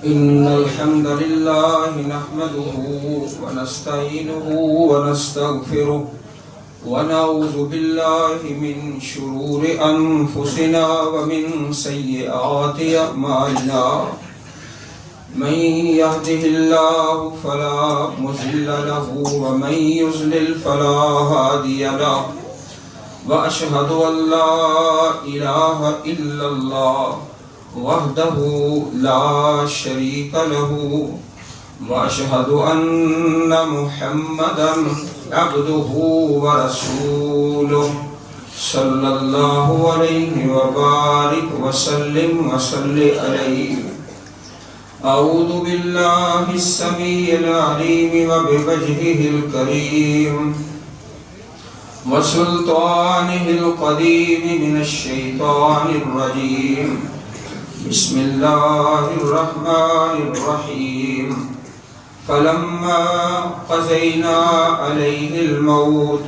إن الحمد لله نحمده ونستعينه ونستغفره ونعوذ بالله من شرور أنفسنا ومن سيئات أعمالنا من يهده الله فلا مضل له ومن يضلل فلا هادي له وأشهد أن لا إله إلا الله وحده لا شريك له وأشهد أن محمدا عبده ورسوله صلى الله عليه وبارك وسلم عليه. أعوذ بالله السميع العليم وبوجهه الكريم وسلطانه القديم من الشيطان الرجيم. بسم الله الرحمن الرحيم. فلما قضينا عليه الموت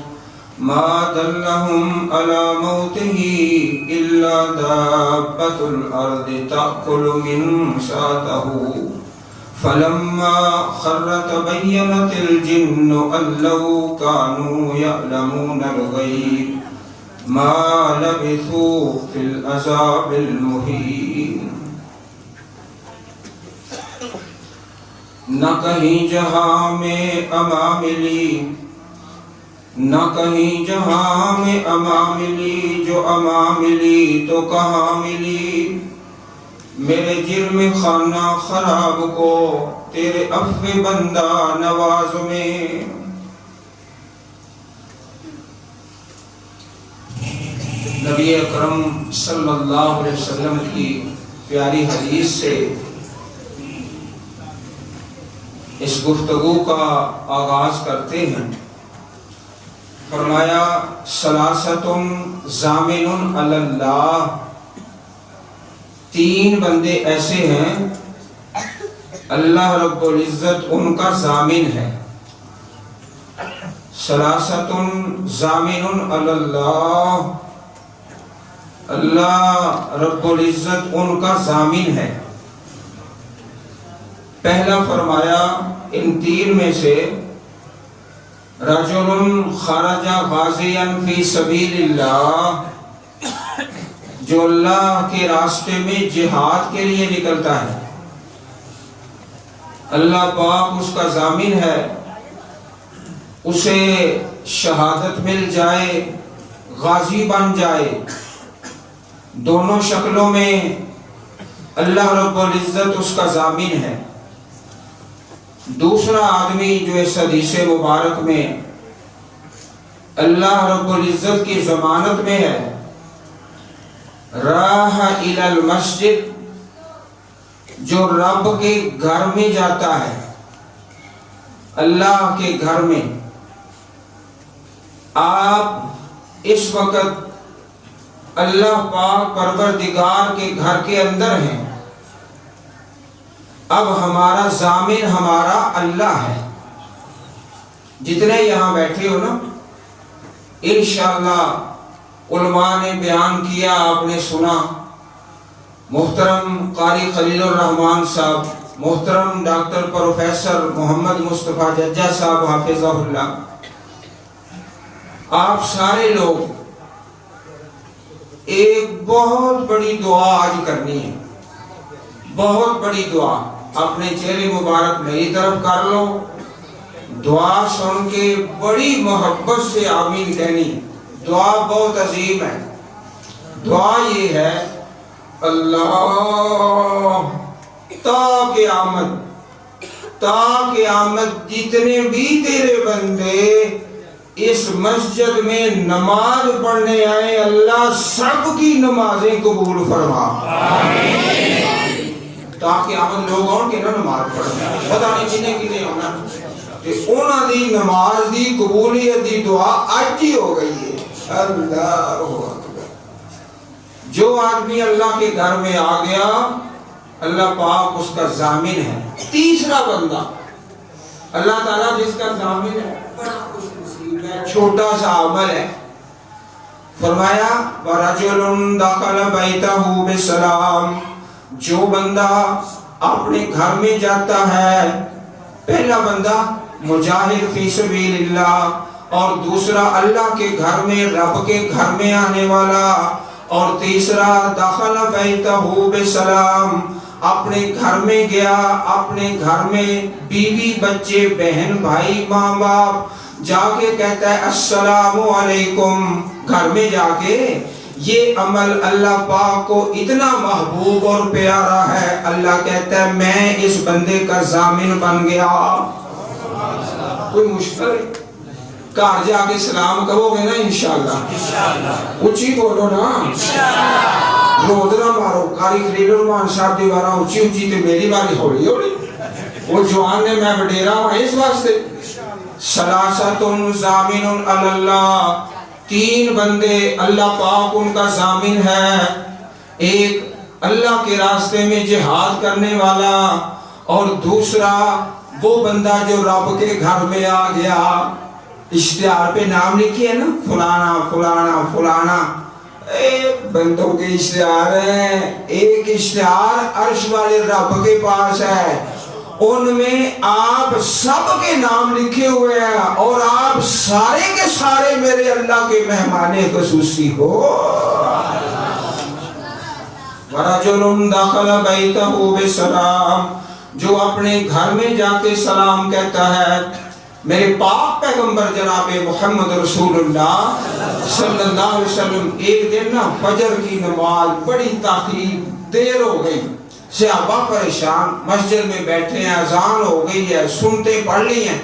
ما دلهم على موته إلا دابة الأرض تأكل من ساته فلما خر تبينت الجن أن لو كانوا يعلمون الغيب ما لبثوا في العذاب المهين. نہ کہیں جہاں میں اما ملی نہ کہیں جہاں میں اما ملی جو اما ملی تو کہاں ملی میرے جرم خانہ خراب کو تیرے عفو بندہ نواز میں. نبی اکرم صلی اللہ علیہ وسلم کی پیاری حدیث سے اس گفتگو کا آغاز کرتے ہیں. فرمایا ثلاثۃ ضامن علی اللہ، تین بندے ایسے ہیں اللہ رب العزت ان کا ضامن ہے. ثلاثۃ ضامن علی اللہ، اللہ رب العزت ان کا ضامن ہے. پہلا فرمایا ان تین میں سے رجل خرج غازیا فی سبیل اللہ، جو اللہ کے راستے میں جہاد کے لیے نکلتا ہے اللہ پاک اس کا ضامن ہے، اسے شہادت مل جائے غازی بن جائے، دونوں شکلوں میں اللہ رب العزت اس کا ضامن ہے. دوسرا آدمی جو اس حدیث مبارک میں اللہ رب العزت کی ضمانت میں ہے، راہ الی المسجد، جو رب کے گھر میں جاتا ہے، اللہ کے گھر میں. آپ اس وقت اللہ پاک پروردگار کے گھر کے اندر ہیں، اب ہمارا ضامن ہمارا اللہ ہے. جتنے یہاں بیٹھے ہو نا، انشاءاللہ علماء نے بیان کیا، آپ نے سنا. محترم قاری خلیل الرحمن صاحب، محترم ڈاکٹر پروفیسر محمد مصطفیٰ ججا صاحب حافظہ اللہ، آپ سارے لوگ ایک بہت بڑی دعا آج کرنی ہے، بہت بڑی دعا. اپنے چہرے مبارک میری طرف کر لو، دعا سن کے بڑی محبت سے آمین کہنی. دعا بہت عظیم ہے. دعا یہ ہے اللہ تا قیامت جتنے بھی تیرے بندے اس مسجد میں نماز پڑھنے آئے اللہ سب کی نمازیں قبول فرما. تاکہ آمد لوگ اور کے نماز پڑھنے پتہ نہیں جنہیں کنے ہونا کہ انہاں دی نماز دی قبولیت دی دعا آج ہی ہو گئی ہے. اللہ اکبر. جو آدمی اللہ کے گھر میں آ گیا اللہ پاک اس کا ضامن ہے. تیسرا بندہ اللہ تعالیٰ جس کا ضامن ہے بڑا خوش نصیب ہے، چھوٹا سا عمل ہے. فرمایا وَرَجُلٌ دَخَلَ بَيْتَهُ بِسَلَامٍ، جو بندہ اپنے گھر میں جاتا ہے، پہلا بندہ مجاہد فی سبیل اللہ، اور دوسرا اللہ کے گھر میں، رب کے گھر میں آنے والا، اور تیسرا دخل بیتہ بسلام، اپنے گھر میں گیا، اپنے گھر میں بیوی بچے بہن بھائی ماں باپ جا کے کہتا ہے السلام علیکم، گھر میں جا کے۔ یہ عمل اللہ پاک کو اتنا محبوب اور پیارا ہے، اللہ کہتا ہے میں اس بندے کا ضامن بن گیا۔ کوئی مشکل ہے؟ گھر جا کے سلام کہو گے نا انشاءاللہ، اچھی بولو نا، رود نہ مارو۔ قاری خلیل الرحمان صاحب دی بارہ اچھی اچھی تے میری باری ہولی ہولی، وہ جوان نے میں وڈیرا ہوں اس واسطے۔ سلاست ضامن علی اللہ، تین بندے اللہ پاک ان کا ضامن ہے، ایک اللہ کے راستے میں جہاد کرنے والا، اور دوسرا وہ بندہ جو رب کے گھر میں آ گیا۔ اشتہار پہ نام لکھی ہے نا، فلانا فلانا فلانا، بندوں کے اشتہار ہیں، ایک اشتہار عرش والے رب کے پاس ہے، ان میں آپ سب کے نام لکھے ہوئے ہیں، اور آپ سارے کے سارے میرے اللہ کے مہمان خصوصی ہو۔ وَرَجُلٌ دَخَلَ بَيْتَهُ بِسَلَامٍ، جو اپنے گھر میں جا کے سلام کہتا ہے۔ میرے پاک پیغمبر جناب محمد رسول اللہ صلی اللہ علیہ وسلم ایک دن نا فجر کی نماز بڑی تاخیر دیر ہو گئی، صحابہ پریشان، مسجد میں بیٹھے ہیں، اذان ہو گئی ہے، سنتے پڑھ لی ہیں،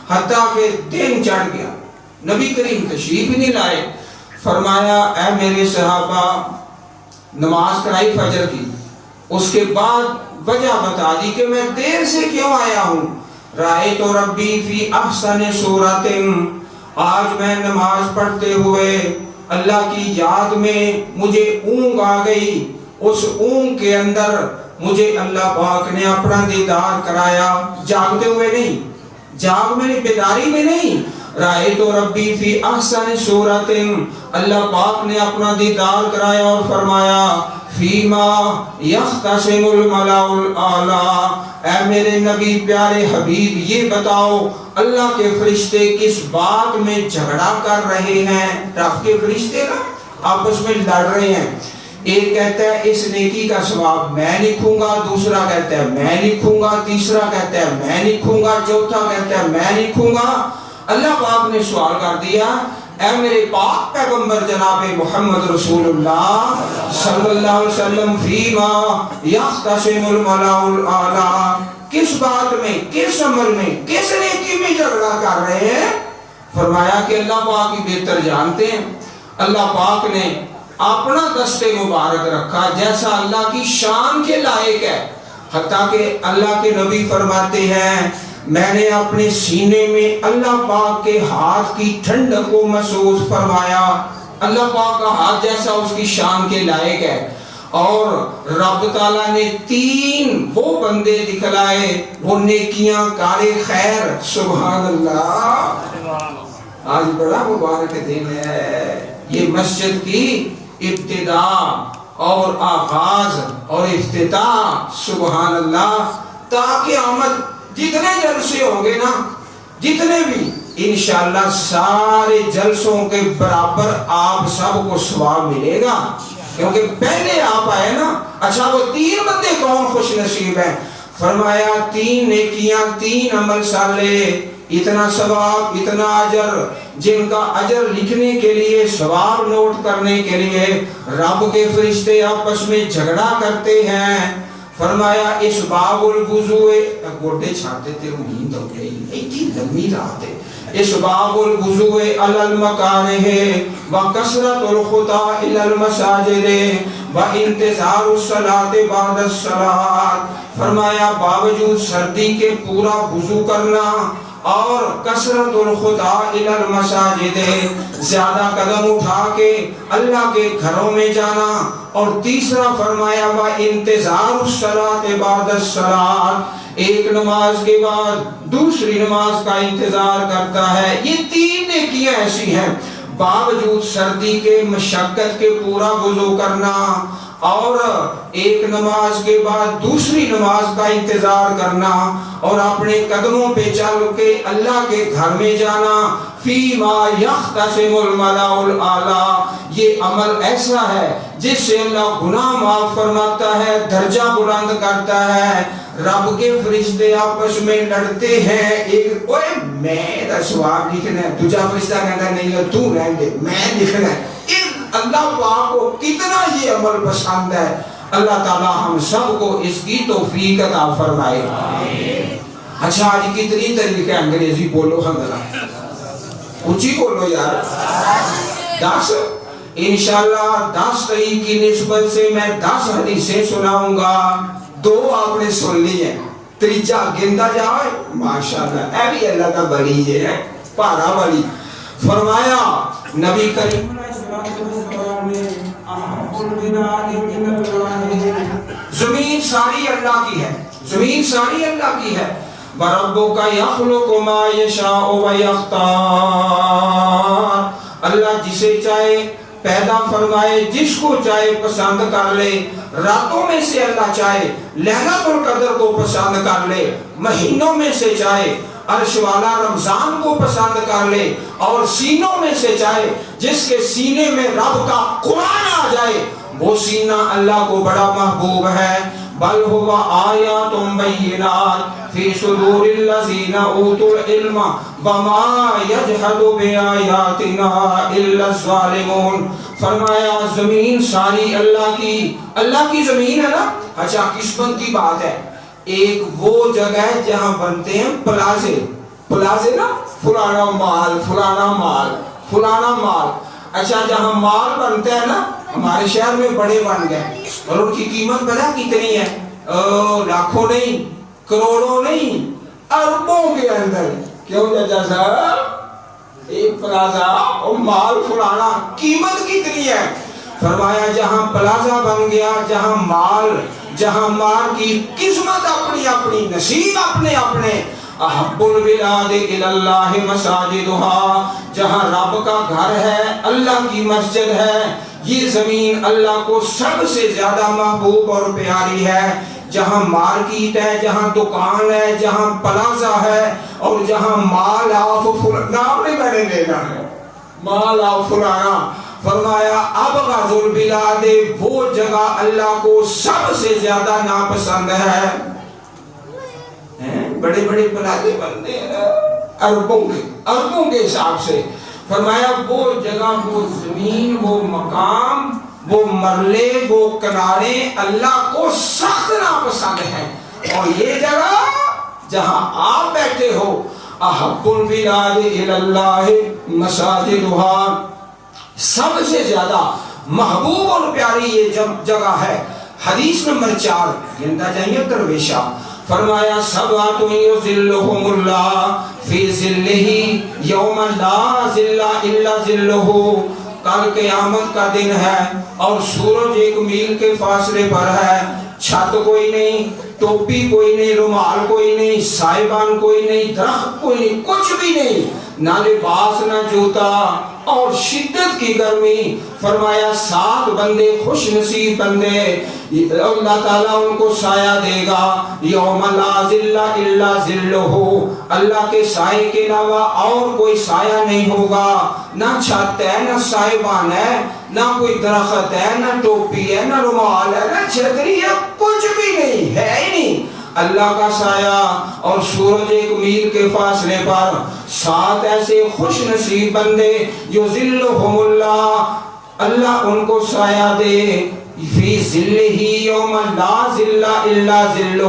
حتیٰ کہ دن چڑھ گیا، نبی کریم تشریف نہیں لائے۔ فرمایا اے میرے صحابہ، نماز کرائی فجر کی، اس کے بعد وجہ بتا دی کہ میں دیر سے کیوں آیا ہوں۔ رأیت ربی فی احسن صورت، آج میں نماز پڑھتے ہوئے اللہ کی یاد میں مجھے اونگ آ گئی، اس اونگ کے اندر مجھے اللہ پاک نے اپنا دیدار کرایا، جاگتے ہوئے نہیں، جاگ میں بیداری میں نہیں۔ رأیت ربی فی احسن صورت، اللہ پاک نے اپنا دیدار کرایا اور فرمایا فیما یختصم الملأ الاعلی، اے میرے نبی پیارے حبیب یہ بتاؤ اللہ کے فرشتے کس بات میں جھگڑا کر رہے ہیں۔ رب کے فرشتے نا آپس میں لڑ رہے ہیں، ایک کہتا ہے اس نیکی کا ثواب میں لکھوں گا، دوسرا کہتا ہے میں لکھوں گا، تیسرا کہتا ہے میں لکھوں گا، چوتھا کہتا ہے میں لکھوں گا۔ اللہ پاک نے سوال کر دیا اے میرے پاک پیغمبر جناب محمد رسول اللہ صلی اللہ علیہ وسلم فیما یختصم الملأ الاعلی، کس بات میں، کس عمل میں، کس نیکی میں جھگڑا کر رہے ہیں؟ فرمایا کہ اللہ پاک ہی بہتر جانتے ہیں۔ اللہ پاک نے اپنا دست مبارک رکھا جیسا اللہ کی شان کے لائق ہے، حتیٰ کہ اللہ کے نبی فرماتے ہیں میں نے اپنے سینے میں اللہ پاک کے ہاتھ کی ٹھنڈک کو محسوس فرمایا۔ اللہ پاک کا ہاتھ جیسا اس کی شان کے لائق ہے۔ اور رب تعالیٰ نے تین وہ بندے دکھلائے، وہ نیکیاں کارے خیر، سبحان اللہ۔ آج بڑا مبارک دن ہے، یہ مسجد کی ابتدا اور آغاز اور افتتاح، سبحان اللہ۔ تاکہ آمد جتنے جلسے ہوں گے نا، جتنے بھی، انشاءاللہ سارے جلسوں کے برابر آپ سب کو ثواب ملے گا، کیونکہ پہلے آپ آئے نا۔ اچھا وہ تین بندے کون خوش نصیب ہیں؟ فرمایا تین نیکیاں، تین عمل صالح، اتنا ثواب، اتنا اجر، جن کا اجر لکھنے کے لیے، ثواب نوٹ کرنے کے لیے رب کے فرشتے آپس میں جھگڑا کرتے ہیں۔ فرمایا اس باب الوضوء، گوڑے چھاڑتے تھے وہ نیند ہو گئی، ایک لمبی رات ہے۔ اس باب الوضوء علی المکارہ وکثرۃ الخطا الی المساجد وانتظار الصلاۃ بعد الصلاۃ، فرمایا باوجود سردی کے پورا وضو کرنا اور کثرت الخطا الی المساجد، زیادہ قدم اٹھا کے اللہ کے گھروں میں جانا، اور تیسرا فرمایا وانتظار الصلاۃ بعد الصلاۃ، ایک نماز کے بعد دوسری نماز کا انتظار کرتا ہے۔ یہ تین نیکیاں ایسی ہیں، باوجود سردی کے مشقت کے پورا وضو کرنا اور ایک نماز کے بعد دوسری نماز کا انتظار کرنا اور اپنے قدموں پہ چل کے اللہ کے گھر میں جانا، فیما یختصم الملأ الاعلی، یہ عمل ایسا ہے جس سے اللہ گناہ معاف فرماتا ہے، درجہ بلند کرتا ہے۔ رب کے فرشتے آپس میں لڑتے ہیں، ایک اوے میں ثواب لکھنا ہے، دوسرا فرشتہ کہتا ہے نہیں تو رہن دے میں لکھنا ہے۔ اللہ پاک کو کتنا یہ عمل پسند ہے۔ اللہ تعالیٰ ہم سب کو اس کی توفیق عطا فرمائے۔ اچھا آج کتنی طریقے انگریزی بولو ہم ذرا اونچی بولو یار، 10 انشاءاللہ 10 تاریخ کی نسبت سے میں 10 حدیثیں سناؤں گا، 2 آپ نے سن لی ہیں، تیجا گندا جائے ماشاءاللہ، اے بھی اللہ کا بڑی ہے پارا بڑی۔ فرمایا نبی کریم زمین ساری اللہ کی ہے، زمین ساری اللہ کی ہے۔ وَرَبُّكَ يَخْلُقُ مَا يَشَاءُ وَيَخْتَارُ، اللہ جسے چاہے پیدا فرمائے، جس کو چاہے پسند کر لے۔ راتوں میں سے اللہ چاہے لیلۃ القدر کو پسند کر لے، مہینوں میں سے چاہے عرش والا رمضان کو پسند کر لے، اور سینوں میں سے چاہے جس کے سینے میں رب کا قرآن آ جائے وہ سینہ اللہ کو بڑا محبوب ہے۔ بل هو آیات بینات فی صدور الذین اوتوا العلم وما یجحد بآیاتنا الا الظالمون۔ فرمایا زمین ساری اللہ کی زمین ہے نا۔ اچھا قسمت کی بات ہے، ایک وہ جگہ ہے جہاں بنتے ہیں پلازے نا، فلانا مال فلانا مال فلانا مال۔ اچھا جہاں مال بنتا ہے نا، ہمارے شہر میں بڑے بن گئے اور ان کی قیمت پتہ کتنی ہے؟ لاکھوں نہیں، کروڑوں نہیں، اربوں کے اندر۔ کیوں ججا صاحب ایک پلازا اور مال فلانا، قیمت کتنی ہے؟ فرمایا جہاں پلازا بن گیا، جہاں مال کی قسمت اپنی اپنی، نصیب اپنے اپنے۔ احب البلاد الی اللہ مساجدہا، جہاں رب کا گھر ہے اللہ کی مسجد ہے، یہ زمین اللہ کو سب سے زیادہ محبوب اور پیاری ہے۔ جہاں مارکیٹ ہے، جہاں دکان ہے، جہاں پلازا ہے، اور جہاں مال آف فلانا، نام نہیں میں نے لینا ہے، مال آف فلانا۔ فرمایا ابغض البلاد، وہ جگہ اللہ کو سب سے زیادہ ناپسند ہے۔ بڑے بڑے پلازے بنتے ہیں اربوں کے حساب سے۔ فرمایا وہ جگہ، وہ زمین، وہ مقام، وہ مرلے، وہ کنارے اللہ کو سخت ناپسند ہے۔ اور یہ جگہ جہاں آپ بیٹھے ہو، احب البلاد الی اللہ مساجدہا، سب سے زیادہ محبوب اور پیاری یہ جگہ ہے۔ حدیث نمبر 4 گنتا جائیے درویشہ۔ فرمایا سبعۃ یظلھم اللہ فی ظلہ یوم لا ظل الا ظلہ، کل قیامت کا دن ہے اور سورج 1 میل کے فاصلے پر ہے، چھت کوئی نہیں، ٹوپی کوئی نہیں، رومال کوئی نہیں، سائبان کوئی نہیں، درخت کوئی نہیں، کچھ بھی نہیں، نہ لباس نہ جوتا، اور شدت کی گرمی۔ فرمایا 7 بندے خوش نصیب بندے، اللہ تعالیٰ ان کو سایہ دے گا، یوم لا ظل الا ظلہ، اللہ کے سائے کے علاوہ اور کوئی سایہ نہیں ہوگا، نہ چھت ہے، نہ سائبان ہے، نہ کوئی درخت ہے، نہ ٹوپی ہے، نہ رومال ہے، نہ چھتری ہے، کچھ بھی نہیں ہے ہی نہیں، اللہ کا سایہ۔ اور سورج 1 میل کے فاصلے پر 7 ایسے خوش نصیب بندے، یظلھم اللہ، اللہ ان کو سایہ دے، فی ظلہ یوم لا ظل الا ظلہ۔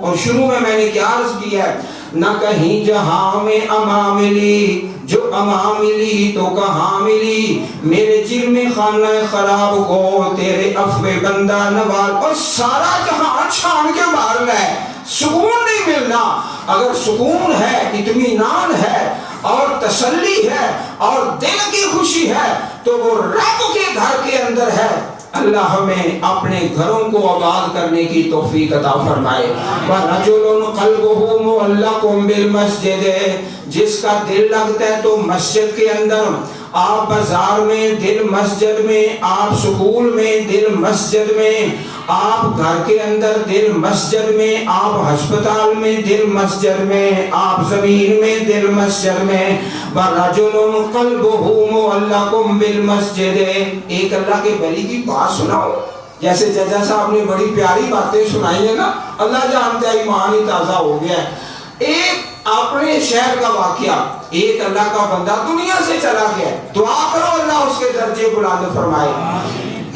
اور شروع میں نے کیا عرض کیا ہے، نہ کہیں جہاں میں اما ملی، جو اما ملی تو کہاں ملی، میرے جرم خانہ خراب کو تیرے عفو بندہ نواز۔ اور سارا جہاں چھان کے مارنا ہے، سکون نہیں ملنا۔ اگر سکون ہے، اطمینان ہے اور تسلی ہے اور دل کی خوشی ہے تو وہ رب کے گھر کے اندر ہے۔ اللہ ہمیں اپنے گھروں کو آباد کرنے کی توفیق عطا فرمائے۔ وَرَجُلٌ قَلْبُهُ مُعَلَّقٌ بِالْمَسْجِدِ، جس کا دل لگتا ہے تو مسجد کے اندر، آپ بازار میں دل مسجد میں، آپ سکول میں دل مسجد میں، آپ گھر کے اندر دل مسجد میں، آپ ہسپتال میں دل مسجد میں، آپ زمین میں دل مسجد میں۔ وَرَجُلٌ قَلْبُهُ مُعَلَّقٌ بِالْمَسْجِدِ۔ ایک اللہ کے ولی کی بات سناؤ، جیسے ججا صاحب نے بڑی پیاری باتیں سنائی ہے نا، اللہ جانتا ہے ایمان ہی تازہ ہو گیا ہے۔ ایک اپنے شہر کا واقعہ، ایک اللہ کا بندہ دنیا سے چلا گیا، دعا کرو اللہ اس کے درجے بلند فرمائے۔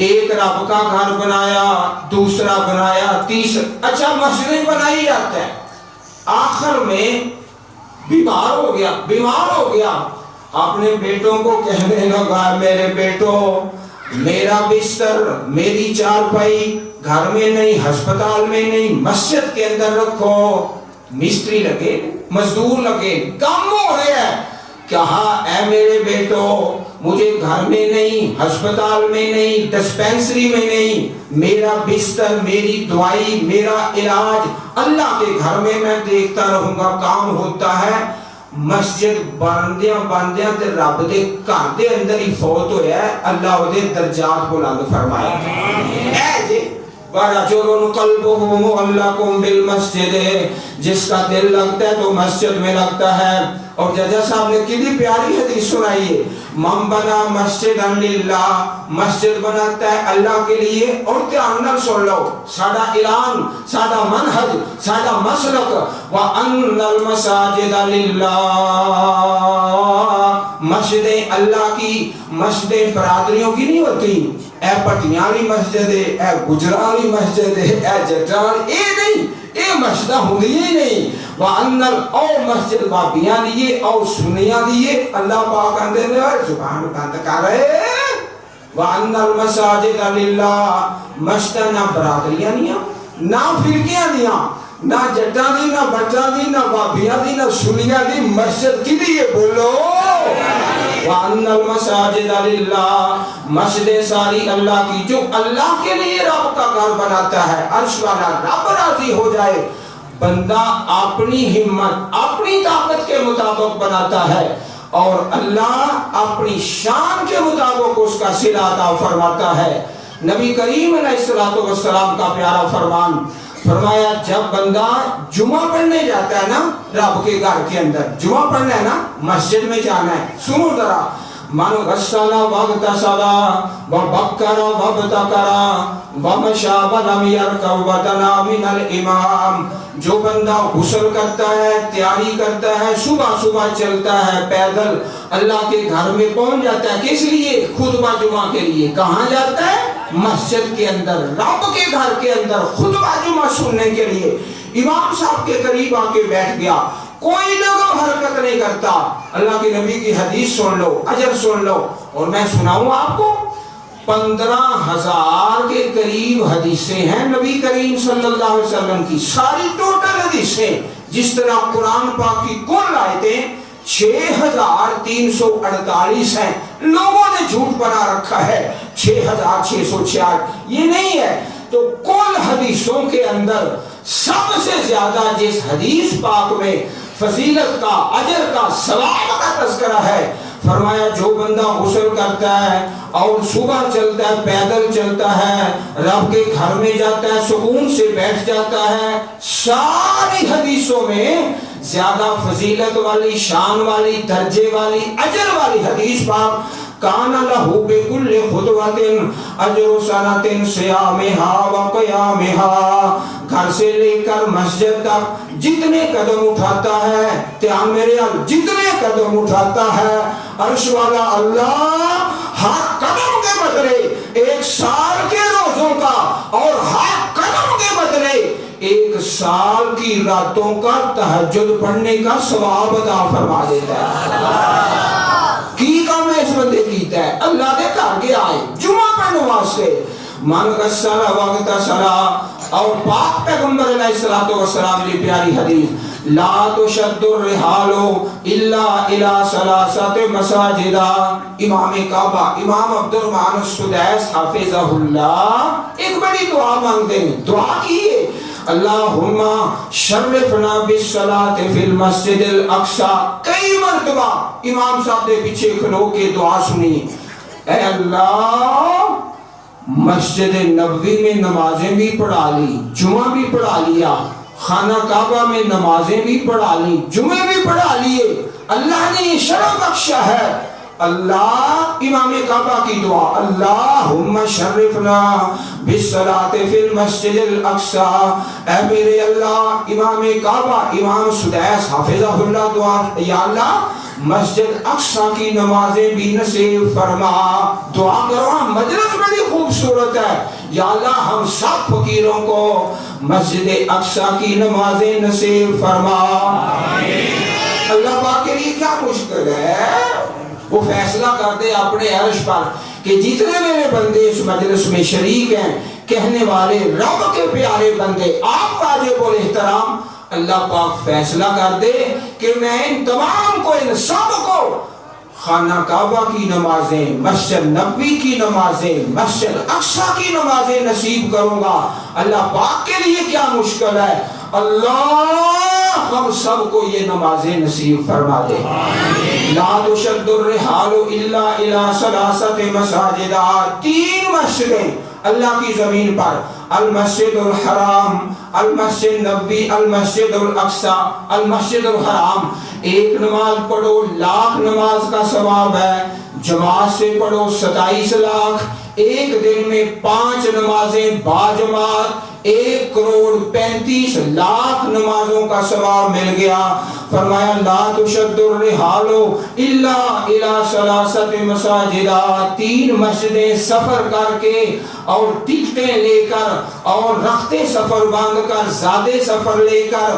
ایک رب کا گھر بنایا، دوسرا بنایا، تیسرا، اچھا مسجد بنائی جاتا ہے، آخر میں بیمار ہو گیا، اپنے بیٹوں کو کہنے لگا میرے بیٹوں، میرا بستر میری چارپائی گھر میں نہیں، ہسپتال میں نہیں، مسجد کے اندر رکھو۔ مستری لگے، مزدور لگے، کام ہو رہا ہے، کہا اے میرے بیٹو، مجھے گھر میں نہیں، ہسپتال میں نہیں، ڈسپینسری میں نہیں، میرا بستر، میری دوائی، میرا علاج اللہ کے گھر میں میں دیکھتا رہوں گا، کام ہوتا ہے۔ مسجد باندیاں تے رب دے گھر دے اندر ہی فوت ہویا ہے، اللہ دے درجات بلند فرمائے۔ اے جی وَرَجُلٌ قَلْبُهُ مُعَلَّقٌ بِالْمَسْجِدِ، جس کا دل لگتا ہے تو مسجد میں لگتا ہے۔ اور ججا صاحب نے کتنی پیاری حدیث سنائی ہے، من بنا مسجدا للہ، مسجد بناتا ہے اللہ کے لیے۔ اور دھیان نال سن لو، ساڈا اعلان، ساڈا منہج، ساڈا مسلک، وَأَنَّ الْمَسَاجِدَ لِلَّهِ، مسجدیں اللہ کی، مسجدیں برادریوں کی نہیں ہوتی، اے پٹیاں والی مسجد ہے، اے گجراں والی مسجد ہے، اے جٹاں والی، اے نہیں، اے مسجد ہوندی ہی نہیں۔ وَأَنَّ او مسجد بابیاں لیے او سنیاں لیے، اللہ پاک کہندے نے زبان بند کر رہے۔ وَأَنَّ الْمَسَاجِدَ لِلَّهِ، مسجد نہ برادریاں دیاں، نہ فرقیاں دیاں، نہ جٹاں دی، نہ بٹاں دی، نہ بابیاں دی، نہ سنیاں دی، مسجد کی دی ہے، بولو وَأَنَّ الْمَسَاجِدَ لِلَّهِ، مسجدیں ساری اللہ کی، جو اللہ کے لیے رب کا گھر بناتا ہے، عرش والا رب راضی ہو جائے۔ بندہ اپنی ہمت، اپنی طاقت کے مطابق بناتا ہے، اور اللہ اپنی شان کے مطابق اس کا صلہ عطا فرماتا ہے۔ نبی کریم علیہ السلام کا پیارا فرمان فرمایا، جب بندہ جمعہ پڑھنے جاتا ہے نا رب کے گھر کے اندر، جمعہ پڑھنا ہے نا، مسجد میں جانا ہے، سنو ذرا، من غسل واغتسل وبکر وابتکر ومشى ولم يركب ودنا من الامام، جو بندہ غسل کرتا ہے، تیاری کرتا ہے، صبح صبح چلتا ہے پیدل، اللہ کے گھر میں پہنچ جاتا ہے، کس لیے؟ خطبہ جمعہ کے لیے۔ کہاں جاتا ہے؟ مسجد کے اندر، رب کے گھر کے اندر خطبہ جمعہ سننے کے لیے۔ امام صاحب کے قریب آ کے بیٹھ گیا، کوئی لوگ حرکت نہیں کرتا۔ اللہ کے نبی کی حدیث سن لو، اجر سن لو، اور میں سناؤں آپ کو 15,000 کے قریب حدیثیں ہیں نبی کریم صلی اللہ علیہ وسلم کی، ساری ٹوٹل حدیثیں، جس طرح قرآن پاک کی کل آیتیں 6,348 ہیں، لوگوں نے جھوٹ بنا رکھا ہے 6,666، یہ نہیں ہے۔ تو کل حدیثوں کے اندر سب سے زیادہ جس حدیث پاک میں فضیلت کا، اجر کا، ثواب کا تذکرہ ہے، فرمایا جو بندہ غسل کرتا ہے اور صبح چلتا ہے، پیدل چلتا ہے، رب کے گھر میں جاتا ہے، سکون سے بیٹھ جاتا ہے، ساری حدیثوں میں زیادہ فضیلت والی، شان والی، درجے والی، اجر والی حدیث پاک، کان لہو بکل خطوۃ اجر سنۃ صیامھا وقیامھا، گھر سے لے کر مسجد تک جتنے قدم اٹھاتا ہے، دھیان میرے جتنے قدم اٹھاتا ہے، عرش والا اللہ ہر قدم کے بدلے 1 سال کے روزوں کا، اور ہر قدم کے بدلے 1 سال کی راتوں کا تہجد پڑھنے کا ثواب عطا فرما دیتا ہے۔ کی کام ہے اس بندے کیتا ہے؟ اللہ دے گھر کے آئے جمعہ پڑھنے واسطے، من غسل واغتسل، اور پاک پیغمبر علیہ السلام کی پیاری حدیث، لا تشد الرحال الا الى 3 مساجد، امام کعبہ امام عبد الرحمن السدیس حافظہ اللہ ایک بڑی دعا مانگتے ہیں، دعا کیے، اللہم شرفنا بالصلاۃ فی المسجد الاقصی. کئی مرتبہ امام صاحب دے پیچھے کھلو کے دعا سنی، اے اللہ مسجد نبوی میں نمازیں بھی پڑھا لی، جمعہ بھی پڑھا لیا، خانہ کعبہ میں نمازیں بھی پڑھا لی، جمعے بھی پڑھا لیے، اللہ نے شرف بخشا ہے. اللہ امام کعبہ کی دعا، اللہم شرفنا بالصلاۃ فی المسجد الاقصی. اے میرے اللہ امام کعبہ امام سدیس حافظہ اللہ دعا، یا اللہ مسجد اقصی کی نمازیں بھی نصیب فرما. دعا کرو، مجلس بڑی خوبصورت ہے. یا اللہ ہم سب فقیروں کو مسجد اقصی کی نمازیں نصیب فرما. اللہ پاک کے لیے کیا مشکل ہے، وہ فیصلہ کر دے اپنے عرش پر کہ جتنے میرے بندے اس مجلس میں شریک ہیں، کہنے والے رب کے پیارے بندے، آپ واجب الاحترام، اللہ پاک فیصلہ کر دے کہ میں ان تمام کو، ان سب کو خانہ کعبہ کی نمازیں، مسجد نبوی کی نمازیں، مسجد اقصی کی نمازیں نصیب کروں گا. اللہ پاک کے لیے کیا مشکل ہے. اللہ ہم سب کو یہ نمازیں نصیب فرما دے. لا تشد الرحال الا الى ثلاثه مساجد. 3 مسجدیں اللہ کی زمین پر، المسجد الحرام، المسجد نبوی، المسجد الاقصی. المسجد الحرام 1 نماز پڑھو 1 لاکھ نماز کا ثواب ہے، جماعت سے پڑھو 27 لاکھ. ایک دن میں 5 نمازیں باجماعت 1 کروڑ 35 لاکھ نمازوں کا ثواب مل گیا. فرمایا لا تشد الرحال الا الى ثلاثه مساجد. 3 مسجدیں سفر کر کے اور ٹکٹیں لے کر اور رختے سفر باندھ کر زیادہ سفر لے کر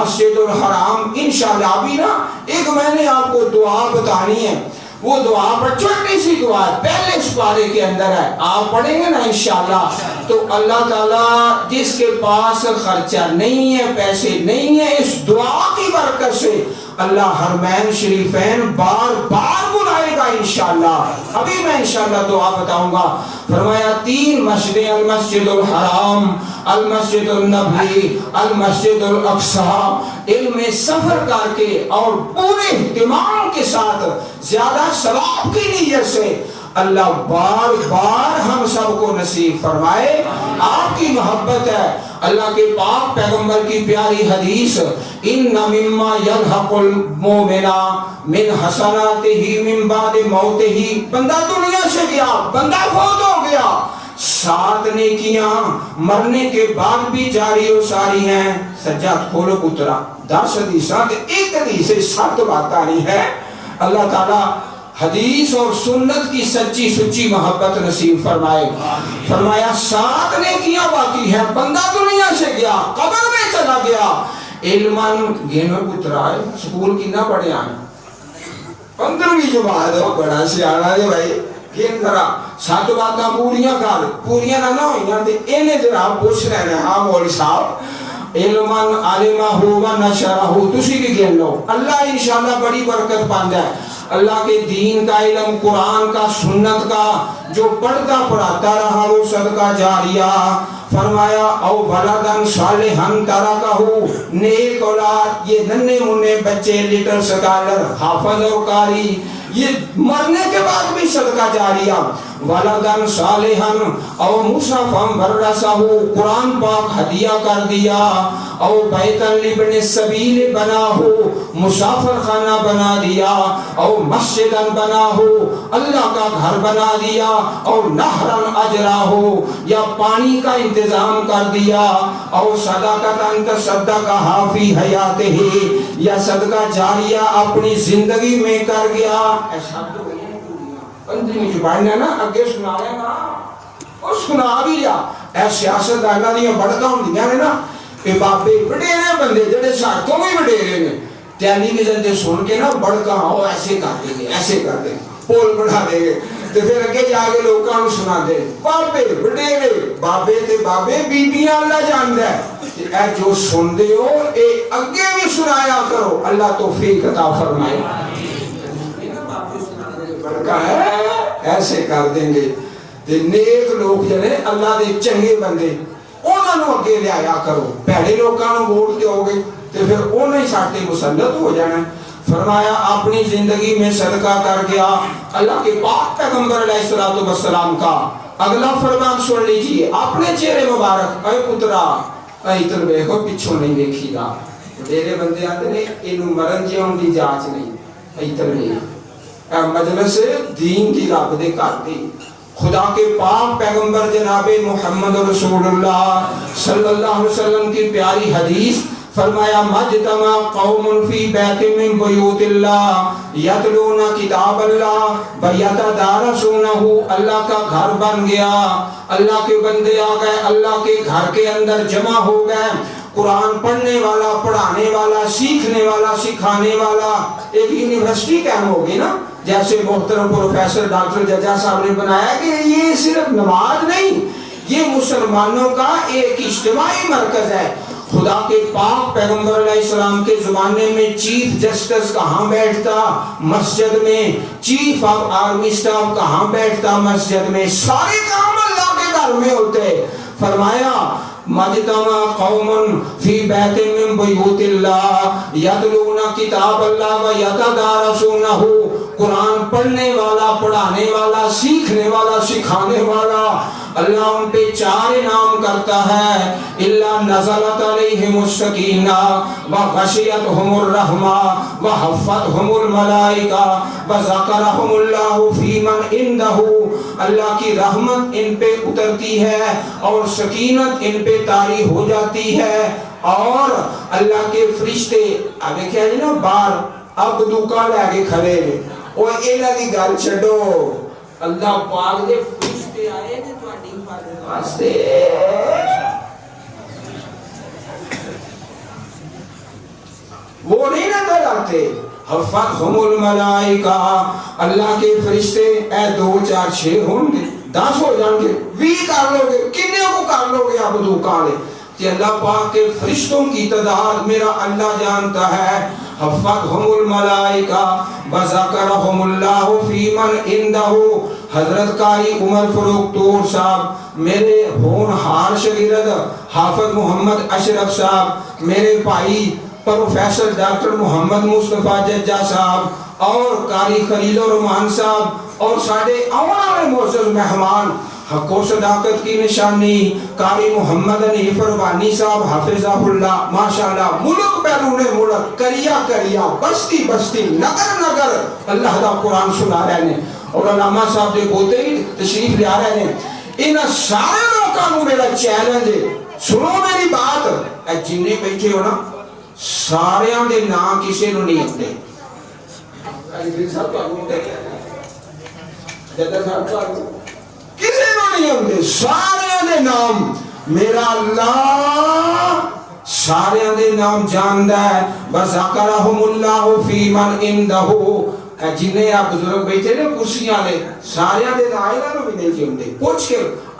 مسجد الحرام. انشاءاللہ ابھی نا ایک میں نے آپ کو دعا بتانی ہے، وہ دعا پر چھوٹی سی دعا ہے، پہلے سپارے کے اندر ہے، آپ پڑھیں گے نا انشاءاللہ. تو اللہ تعالیٰ جس کے پاس خرچہ نہیں ہے، پیسے نہیں ہے، اس دعا کی برکت سے اللہ حرمین شریفین بار بار بلائے گا انشاءاللہ. ابھی میں انشاءاللہ دعا بتاؤں گا. فرمایا 3 مسجدیں، المسجد الحرام، المسجد النبوی، المسجد الاقصی، علم سفر کر کے اور پورے اہتمام کے ساتھ زیادہ ثواب کی نیت سے اللہ بار بار ہم سب کو نصیب فرمائے. آپ کی محبت ہے. اللہ کے پاک پیغمبر کی پیاری حدیث، ان مما یلحق المؤمن من حسناتہ من بعد موتہ. بندہ دنیا سے گیا، بندہ فوت ہو گیا، 7 نیکیاں مرنے کے بعد بھی جاری و ساری ہیں. سجاد کھولو پترا 10 حدیثاں، ایک حدیث سے 7 باتیں نہیں ہے. اللہ تعالیٰ حدیث اور سنت کی سچی سچی محبت نصیب فرمائے. فرمایا 7 نیکیاں باقی ہیں، بندہ دنیا سے گیا، قبر میں چلا گیا. علماً گینو پترا ہے، سکول کی نہ پڑھے آئیں، 15ویں جماعت ہے، بڑا سیانا ہے بھائی. گین ذرا 7 باتاں پوریاں کر، پوریاں نہ ہوئیاں تے انہیں ذرا پوچھ رہے ہیں. ہاں مولوی صاحب، علماً علمہ و نشرہ، تسی بھی گین لو. اللہ انشاءاللہ بڑی برکت پاندہ ہے. اللہ کے دین کا علم، قرآن کا، سنت کا جو پڑھتا پڑھاتا رہا وہ صدقہ جاریہ. فرمایا او ولدن صالحن ترکہ، نیک اولاد، یہ ننے منے بچے، لٹل سکالر، حافظ اور قاری، یہ مرنے کے بعد بھی صدقہ جاریہ. ولدن صالحن او مصحفن ورثہ، قرآن پاک ہدیہ کر دیا. او بیتن لابن السبیل بنا ہو، مسافر خانہ بنا دیا. او مسجدن بنا ہو، اللہ کا گھر بنا دیا. او نہرن اجرا ہو، یا پانی کا انتظام کر دیا. او صدقۃ تصدقہ فی حیاتہ، یا صدقہ جاریہ اپنی زندگی میں کر گیا. ایسا تو 15ویں زبان ہے نا، اگے سنا رہے نا، اور سنا بھی لیا. اے سیاست داناں دیاں بڑکاں ہوندیاں نے نا، کہ بابے وڈیرے بندے جڑے ساڈوں بھی وڈیرے نے، ٹیلی ویژن تے سن کے نا بڑکاں او ایسے کر دیں گے، ایسے کر دیں گے، پول بنا دیں گے، تے پھر اگے جا کے لوکاں نوں سنا دے. بابے وڈیرے، بابے تے بابے بیبیاں اللہ جاندا ہے. اے جو سن دے ہو اے اگے بھی سنایا کرو، اللہ توفیق عطا فرمائے. ہے ایسے کر دیں گے. تے نیک لوگ جڑے اللہ دے چنگے بندے، انہوں نے اگے لے آیا کرو. بھڑے لوگوں نے ووٹ دو گے تو پھر انہیں ساٹے مسلط ہو جانا. فرمایا اپنی زندگی میں صدقہ کر گیا اللہ کے پاک پیغمبر علیہ السلام کا اگلا فرمان سن لیجیے. اپنے چہرے مبارک اے پترا ادھر دیکھو پچھوں نہیں دیکھی گا. میرے بندے آتے نے انہوں مرن جیون دی جانچ نہیں. ادھر دیکھ مجلس دین دی رب دے کر دی. خدا کے پاک پیغمبر جناب محمد رسول اللہ صلی اللہ علیہ وسلم کی پیاری حدیث فرمایا مجتمع قوم فی بیت من بیوت اللہ یتلون کتاب اللہ ویتدارسونہ. اللہ کا گھر بن گیا, اللہ کے بندے آ گئے, اللہ کے گھر کے اندر جمع ہو گئے. قرآن پڑھنے والا, پڑھانے والا, سیکھنے والا, سکھانے والا. ایک یونیورسٹی قائم ہوگی نا, جیسے محترم پروفیسر ڈاکٹر ججا صاحب نے بنایا کہ یہ صرف نماز نہیں, یہ مسلمانوں کا ایک اجتماعی مرکز ہے. خدا کے پاک پیغمبر علیہ السلام کے زمانے میں چیف جسٹس کہاں بیٹھتا؟ مسجد میں. چیف آف آرمی سٹاف کہاں بیٹھتا؟ مسجد میں. سارے کام اللہ کے گھر میں ہوتے. فرمایا مجتمع قوم فی بیت من بیوت اللہ یتلون کتاب اللہ و یتدارسونہ. قرآن پڑھنے والا, پڑھانے والا, سیکھنے والا, سکھانے والا, اللہ ان پہ 4 انعام کرتا ہے. الا نزلت علیہم السکینہ وغشیتہم الرحمہ وحفتہم الملائکہ وذکرہم اللہ فی من عندہ. اللہ کی رحمت ان پہ اترتی ہے اور سکینت ان پہ طاری ہو جاتی ہے. اور اللہ کے فرشتے آگے کیا ہے نا باہر اب دکا لے آگے کھڑے ہیں اور انہاں دی گل چھڈو. اللہ پاک دے فرشتے آئے نے تواڈی حفاظت واسطے. وہ نہیں نظر آتے. حفظہم الملائکہ, اللہ کے فرشتے اے 2 4 6 ہوں گے 10 ہو جائیں گے 20 کر لو گے, کنے کو کر لو گے اب دکانے کہ اللہ پاک کے فرشتوں کی تعداد میرا اللہ جانتا ہے. حفظہم الملائکہ وذکرہم اللہ فی من عندہ. حضرت قاری عمر فاروق طور صاحب, میرے ہونہار شاگرد حافظ محمد اشرف صاحب, میرے بھائی پروفیسر ڈاکٹر محمد مصطفیٰ ججا صاحب اور قاری خلیل الرحمان صاحب اور ساڑھے اول معزز مہمان حق و صداقت کی نشانی قاری محمد حنیف ربانی صاحب حافظہ اللہ. ماشاءاللہ ملک بیرون ملک, کریا کریا, بستی بستی, نگر نگر اللہ دا قرآن سنا رہے ہیں. اور علامہ صاحب دے پوتے ہی تشریف لے آ رہے ہیں. ان سارے لوگوں میرا چیلنج ہے, سنو میری بات. اے جنہیں بیٹھے ہو نا سارے دے نام کسی نو نہیں آتے. کسی نو نہیں آتے, سارے دے نام میرا اللہ سارے دے نام جاندا ہے. وذکرہم اللہ فی من عندہ. جنہیں آپ بزرگ بیٹھے نے کرسیاں لے سارے دے نام بھی نہیں جانتے. پوچھ کے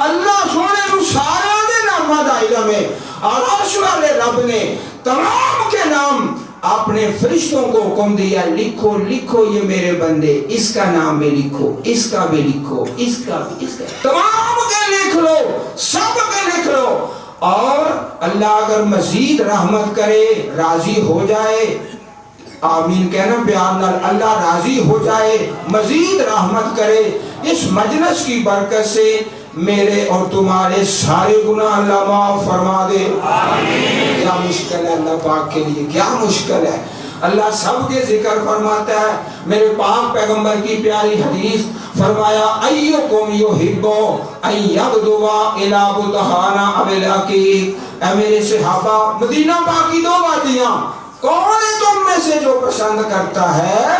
اللہ سونے نو سارے دے نام دا علم ہے. اور عرش والے رب نے تمام کے نام اپنے فرشتوں کو حکم دیا, لکھو لکھو یہ میرے بندے, اس کا نام بھی لکھو, اس کا بھی لکھو, اس کا بھی, اس کا تمام کے لکھ لو, سب کے لکھ لو. اور اللہ اگر مزید رحمت کرے, راضی ہو جائے, آمین کہنا پیار نال, اللہ راضی ہو جائے, مزید رحمت کرے, اس مجلس کی برکت سے میرے اور تمہارے سارے گناہ اللہ معاف فرما دے. آمین. کیا مشکل ہے اللہ پاک کے لیے, کیا مشکل ہے. اللہ سب کے ذکر فرماتا ہے. میرے پاک پیغمبر کی پیاری حدیث فرمایا ایکم یحب ان یغدو الی بطحانا ابلاکی. اے میرے صحابہ, مدینہ پاک کی 2 وادیاں, کون ہے تم میں سے جو پسند کرتا ہے,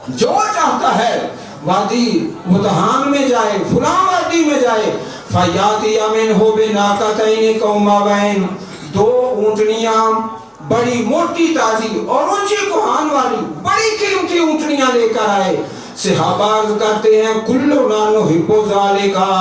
جو چاہتا ہے وادی بطحان میں جائے, فلاں وادی میں جائے, فیاتی امن ہو بے ناقتین قوماوین, 2 اونٹنیاں بڑی موٹی تازی اور اونچی کوہان والی بڑی قیمتی اونٹنیاں لے کر آئے. صحابہ عرض کرتے ہیں کلو نانو ہبو ذالکا,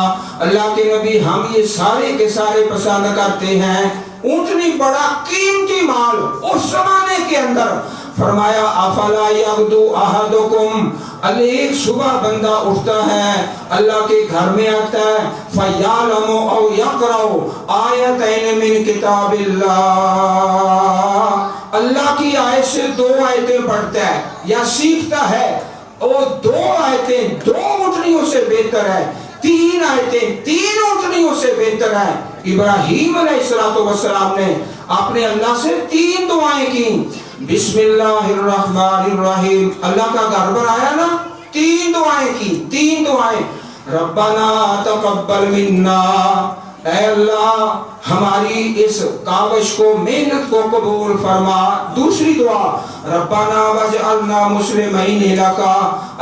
اللہ کے نبی ہم یہ سارے کے سارے پسند کرتے ہیں. اونٹنی بڑا قیمتی مال اس زمانے کے اندر. فرمایا افلا یغدو احدکم، ایک صبح بندہ اٹھتا ہے اللہ کے گھر میں آتا ہے فیعلم او یقرأ آیتین من کتاب اللہ، اللہ کی آیت سے 2 آیتیں پڑھتا ہے یا سیکھتا ہے، اور 2 آیتیں 2 اونٹنیوں سے بہتر ہے، 3 آیتیں 3 اونٹنیوں سے بہتر ہے۔ ابراہیم علیہ السلام نے اپنے اللہ سے 3 دعائیں کی، بسم اللہ الرحمن الرحیم، اللہ کا گھر بنایا نا، 3 دعائیں کی، 3 دعائیں، ربنا تقبل منا، اے اللہ ہماری اس کاوش کو محنت کو قبول فرما۔ دوسری دعا ربنا واجعلنا مسلمین لک،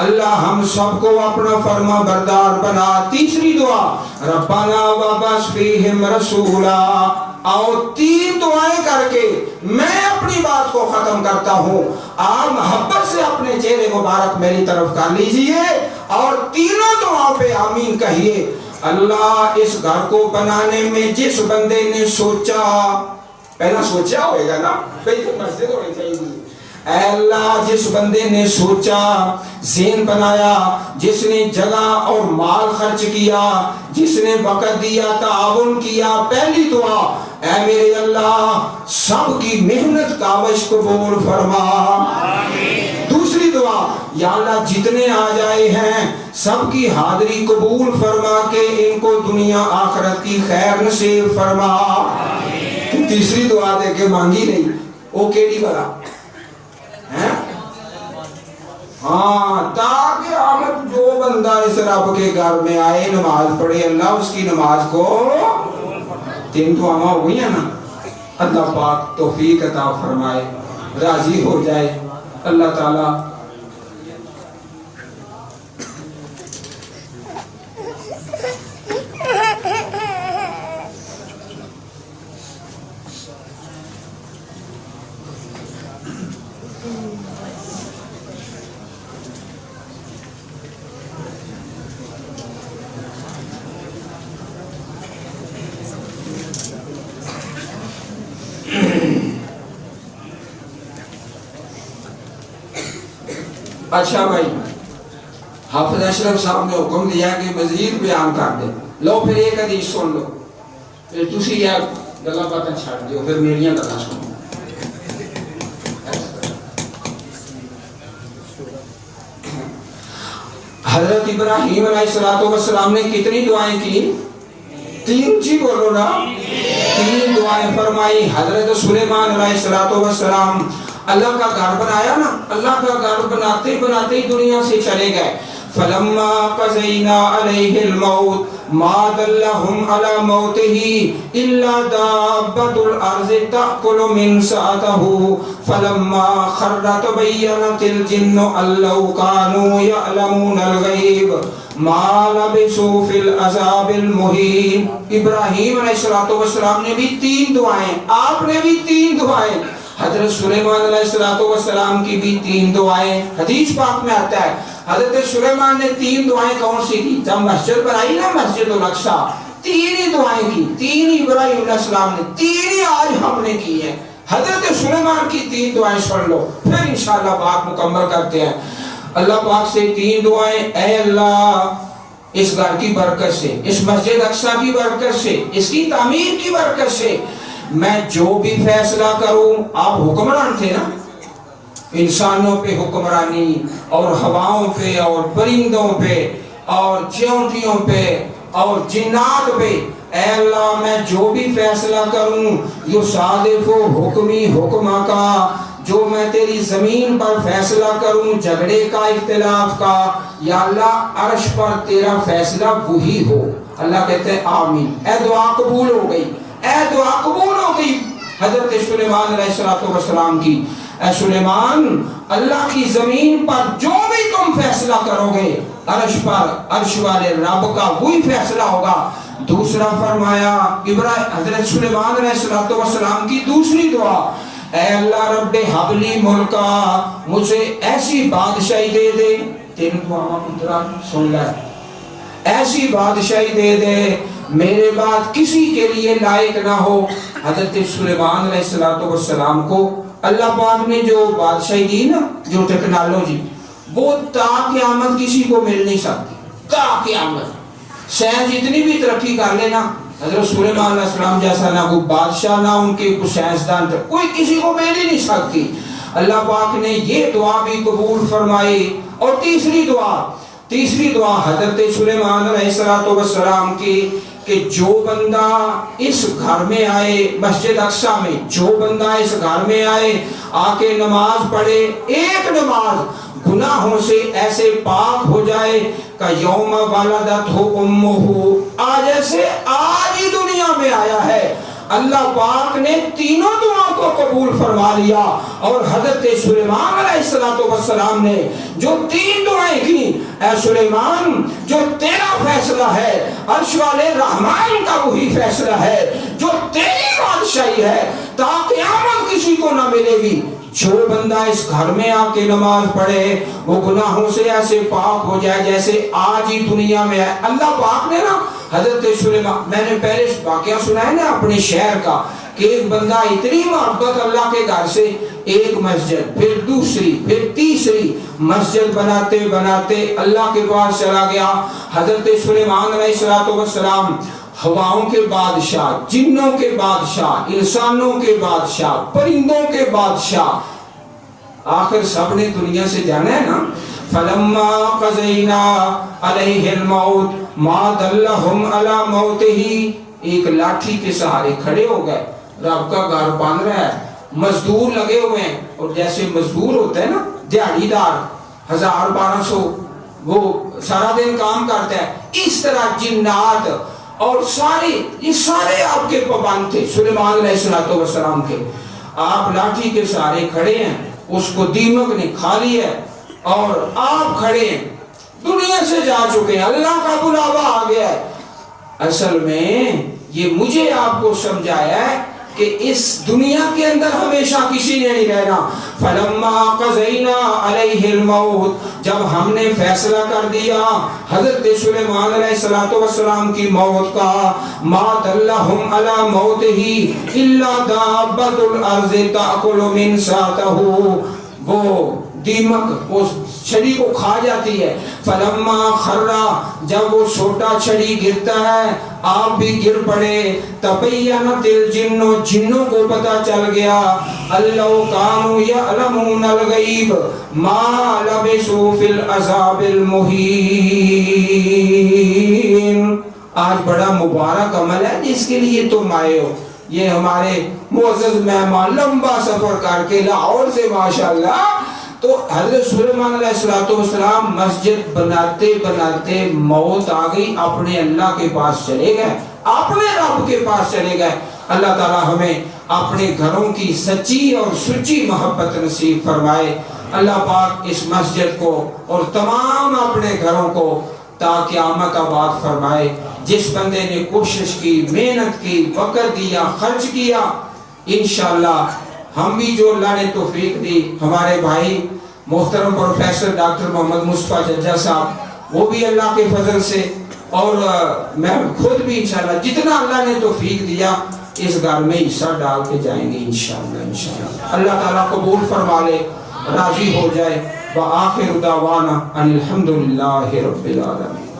اللہ ہم سب کو اپنا فرما بردار بنا۔ تیسری دعا ربنا وابعث فیہم رسولا، اور 3 دعائیں کر کے میں اپنی بات کو ختم کرتا ہوں، آپ محبت سے اپنے چہرے مبارک میری طرف کر لیجئے اور تینوں دعاؤں پہ آمین کہیے۔ اللہ اس گھر کو بنانے میں جس بندے نے سوچا، پہلا سوچا ہوئے گا نا، مسجد ہونی چاہیے، اے اللہ جس بندے نے سوچا، ذہن بنایا، جس نے جگہ اور مال خرچ کیا، جس نے وقت دیا، تعاون کیا، پہلی دعا اے میرے اللہ سب کی محنت کاوش قبول فرما۔ دوسری دعا یا اللہ جتنے آ جائے ہیں سب کی حاضری قبول فرما کے ان کو دنیا آخرت کی خیر نصیب فرما۔ تیسری دعا دے کے مانگی نہیں، وہ کیڑی بڑا ہاں، تاکہ آمد جو بندہ اس رب کے گھر میں آئے نماز پڑھے، اللہ اس کی نماز کو 3 دعاواں ہو گئی ہیں نا، اللہ پاک توفیق عطا فرمائے، راضی ہو جائے اللہ تعالیٰ۔ اچھا بھائی، حافظ اشرف صاحب نے حکم دیا کہ مزید بیان کر دے، لو پھر ایک حدیث سن لو، پھر تسی یہ گلا باتیں چھاڑ دیو، پھر میریاں گلا سنو۔ حضرت ابراہیم علیہ السلام نے کتنی دعائیں کی؟ 3 جی بولو نا، 3 دعائیں فرمائی۔ حضرت سلیمان علیہ السلام اللہ کا گھر بنایا نا، اللہ کا گھر بناتے بناتے ہی دنیا سے چلے گئے۔ فلما قضینا علیہ الموت ما دلہم علی موتہ الا دابۃ الارض تأکل من سأتہ فلما خر تبینت الجن ان لو کانوا یعلمون الغیب ما لبثوا فی العذاب المہین۔ ابراہیم علیہ السلام نے بھی 3 دعائیں، آپ نے بھی 3 دعائیں، حضرت سلیمان علیہ السلام کی بھی 3 دعائیں۔ حدیث پاک میں آتا ہے حضرت سلیمان نے 3 دعائیں کون سی کی؟ جب مسجد بنائی نا، مسجد الاقصیٰ، 3 ہی دعائیں کی، 3 ہی ابراہیم علیہ السلام نے، 3 ہی آج ہم نے کی ہیں۔ حضرت سلیمان کی 3 دعائیں سن لو، پھر انشاءاللہ بات مکمل کرتے ہیں۔ اللہ پاک سے 3 دعائیں، اے اللہ اس گھر کی برکت سے، اس مسجد اقصیٰ کی برکت سے، اس کی تعمیر کی برکت سے میں جو بھی فیصلہ کروں، آپ حکمران تھے نا، انسانوں پہ حکمرانی اور ہواؤں پہ اور پرندوں پہ اور چیونٹیوں پہ اور جنات پہ، اے اللہ میں جو بھی فیصلہ کروں یصادف حکمی حکمہ کا، جو میں تیری زمین پر فیصلہ کروں جھگڑے کا، اختلاف کا، یا اللہ عرش پر تیرا فیصلہ وہی ہو۔ اللہ کہتے ہیں آمین۔ اے دعا قبول ہو گئی، اے دعا قبول ہو گئی حضرت سلیمان علیہ السلام کی۔ اے سلیمان اللہ کی زمین پر جو بھی تم فیصلہ کرو گے عرش پر عرش والے رب کا وہی فیصلہ ہوگا۔ دوسرا فرمایا حضرت سلیمان علیہ السلام کی دوسری دعا، اے اللہ رب حبلی ملکا، مجھے ایسی بادشاہی دے دے، 3 دعاواں پترا سن لے، ایسی بادشاہی دے دے میرے بعد کسی کے لیے لائق نہ ہو۔ حضرت سلیمان علیہ السلام کو اللہ پاک نے جو بادشاہی دی نا، جو ٹیکنالوجی، وہ تا قیامت کسی کو مل نہیں سکتی، تا قیامت۔ سائنس جتنی بھی ترقی کر لینا، حضرت سلیمان علیہ السلام جیسا نہ کوئی بادشاہ، نہ ان کے کوئی سائنسدان، کوئی کسی کو مل ہی نہیں سکتی۔ اللہ پاک نے یہ دعا بھی قبول فرمائی۔ اور تیسری دعا حضرت سلیمان علیہ السلام کی، کہ جو بندہ اس گھر میں آئے، مسجد اقصیٰ میں جو بندہ اس گھر میں آئے، آ کے نماز پڑھے، ایک نماز گناہوں سے ایسے پاک ہو جائے کہ یوم ولدتہ امہ، آج ایسے آج ہی دنیا میں آیا ہے۔ اللہ پاک نے تینوں دعا کو قبول فرما لیا، اور حضرت سلیمان علیہ السلام نے جو 3 دعائیں کی، اے سلیمان جو تیرا فیصلہ ہے، عرش والے رحمان کا وہی فیصلہ ہے، جو تیری بادشاہی ہے، تا قیامت کسی کو نہ ملے گی۔ جو بندہ اس گھر میں آ کے نماز پڑھے، وہ گناہوں سے ایسے پاک ہو جائے جیسے آج ہی دنیا میں ہے۔ اللہ پاک نے نا حضرت سلیمان، میں نے پہلے واقعہ سنا ہے نا اپنے شہر کا، کہ ایک بندہ اتنی محبت اللہ کے گھر سے، ایک مسجد، پھر دوسری، پھر تیسری مسجد بناتے بناتے اللہ کے پاس چلا گیا۔ حضرت سلیمان علیہ السلام ہواؤں کے بادشاہ، جنوں کے بادشاہ، انسانوں کے بادشاہ، پرندوں کے بادشاہ، آخر سب نے دنیا سے جانا ہے نا۔ فلما قضینا علیہ الموت ما دلہم علی موتہ، ایک لاٹھی کے سہارے کھڑے ہو گئے، رب کا گھر بن رہا ہے، مزدور لگے ہوئے ہیں، اور جیسے مزدور ہوتے ہیں نا دیہڑی دار، 1000-1200 وہ سارا دن کام کرتا ہے، اس طرح جنات اور یہ سارے آپ کے پابند تھے سلیمان علیہ السلام کے۔ آپ لاٹھی کے سہارے کھڑے ہیں، اس کو دیمک نے کھا لیا ہے، اور آپ کھڑے ہیں، دنیا سے جا چکے ہیں، اللہ کا بلاوا آ گیا ہے۔ اصل میں یہ مجھے آپ کو سمجھایا ہے کہ اس دنیا کے اندر ہمیشہ کسی نے نہیں رہنا۔ فلما قضینا علیہ الموت، جب ہم نے فیصلہ کر دیا حضرت سلیمان علیہ السلام کی موت کا، ما دلہم علی موتہ الا دابۃ الارض تاکل من ساتہ، وہ دیمک اس چھڑی کو کھا جاتی ہے۔ فلما خرّا، جب وہ چھوٹا چھڑی گرتا ہے، آپ بھی گر پڑے۔ تبینت الجن، جنوں کو پتا چل گیا، اللہ کانوا یعلمون الغیب ما لبثوا فی العذاب المہین۔ آج بڑا مبارک عمل ہے جس کے لیے تم آئے ہو۔ یہ ہمارے معزز مہمان لمبا سفر کر کے لاہور سے ماشاءاللہ، تو حضرت سلیمان علیہ السلام مسجد بناتے بناتے موت آ گئی، اپنے اللہ کے پاس چلے گئے، اپنے رب کے پاس چلے گئے۔ اللہ تعالی ہمیں اپنے گھروں کی سچی اور سچی محبت نصیب فرمائے۔ اللہ پاک اس مسجد کو اور تمام اپنے گھروں کو تا قیامت آباد فرمائے۔ جس بندے نے کوشش کی، محنت کی، وقت دیا، خرچ کیا، انشاءاللہ ہم بھی جو اللہ نے توفیق دی، ہمارے بھائی محترم پروفیسر ڈاکٹر محمد مصطفیٰ ججا صاحب، وہ بھی اللہ کے فضل سے، اور میں خود بھی انشاءاللہ جتنا اللہ نے توفیق دیا اس گھر میں حصہ ڈال کے جائیں گے انشاءاللہ۔ اللہ تعالیٰ قبول فرما لے، راضی ہو جائے۔ وآخر دعوانا ان الحمدللہ رب العالمین۔